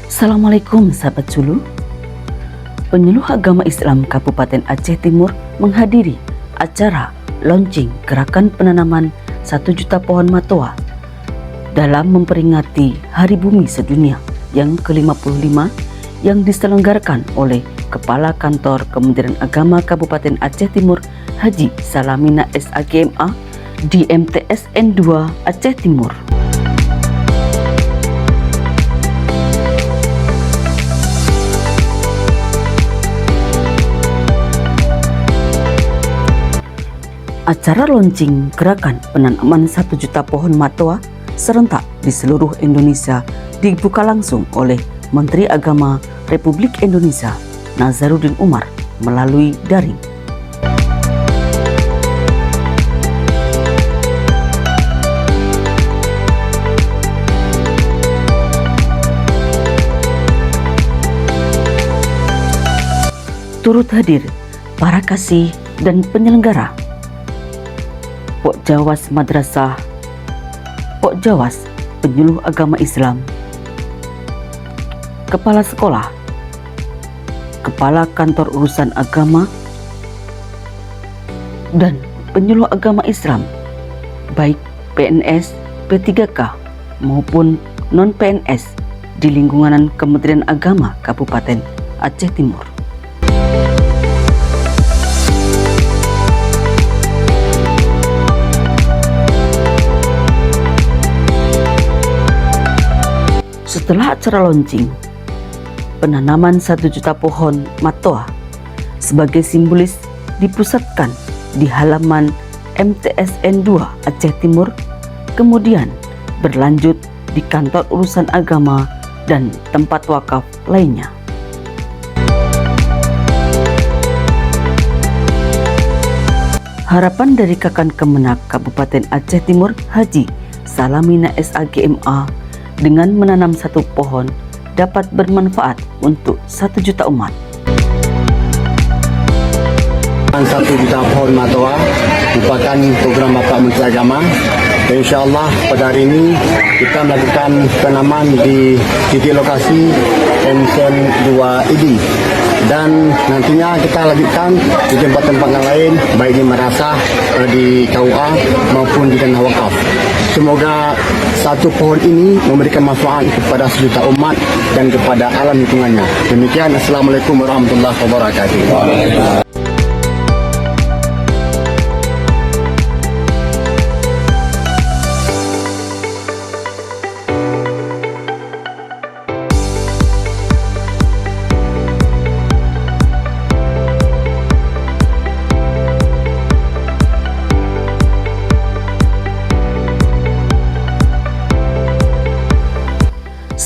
Assalamualaikum sahabat Sulu. Penyuluh Agama Islam Kabupaten Aceh Timur menghadiri acara launching gerakan penanaman 1 juta pohon matoa dalam memperingati Hari Bumi Sedunia yang ke-55 yang diselenggarakan oleh Kepala Kantor Kementerian Agama Kabupaten Aceh Timur Haji Salamina SAGMA di MTSN 2 Aceh Timur. Acara launching gerakan penanaman 1 juta pohon matoa serentak di seluruh Indonesia dibuka langsung oleh Menteri Agama Republik Indonesia Nazaruddin Umar melalui daring. Turut hadir para kasih dan penyelenggara Pok Jawas Madrasah, Pok Jawas Penyuluh Agama Islam, Kepala Sekolah, Kepala Kantor Urusan Agama, dan penyuluh agama Islam, baik PNS, P3K maupun non-PNS di lingkungan Kementerian Agama Kabupaten Aceh Timur. Setelah acara launching, penanaman 1 juta pohon matoa sebagai simbolis dipusatkan di halaman MTSN 2 Aceh Timur, kemudian berlanjut di kantor urusan agama dan tempat wakaf lainnya. Harapan dari Kakan Kemenak Kabupaten Aceh Timur Haji Salamina SAGMA dengan menanam 1 pohon dapat bermanfaat untuk 1 juta umat. 1 juta pohon matoa merupakan program Bapak Menteri Agama. Dan insyaAllah pada hari ini kita melakukan tanaman di titik lokasi MTSN 2 ID. Dan nantinya kita lanjutkan di tempat-tempat yang lain, baik di madrasah, di KUA maupun di tanah wakaf. Semoga 1 pohon ini memberikan manfaat kepada sejuta umat dan kepada alam lingkungannya. Demikian, Assalamualaikum warahmatullahi wabarakatuh.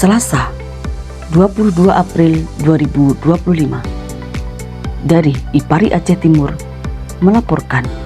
Selasa, 22 April 2025. Dari IPARI Aceh Timur melaporkan.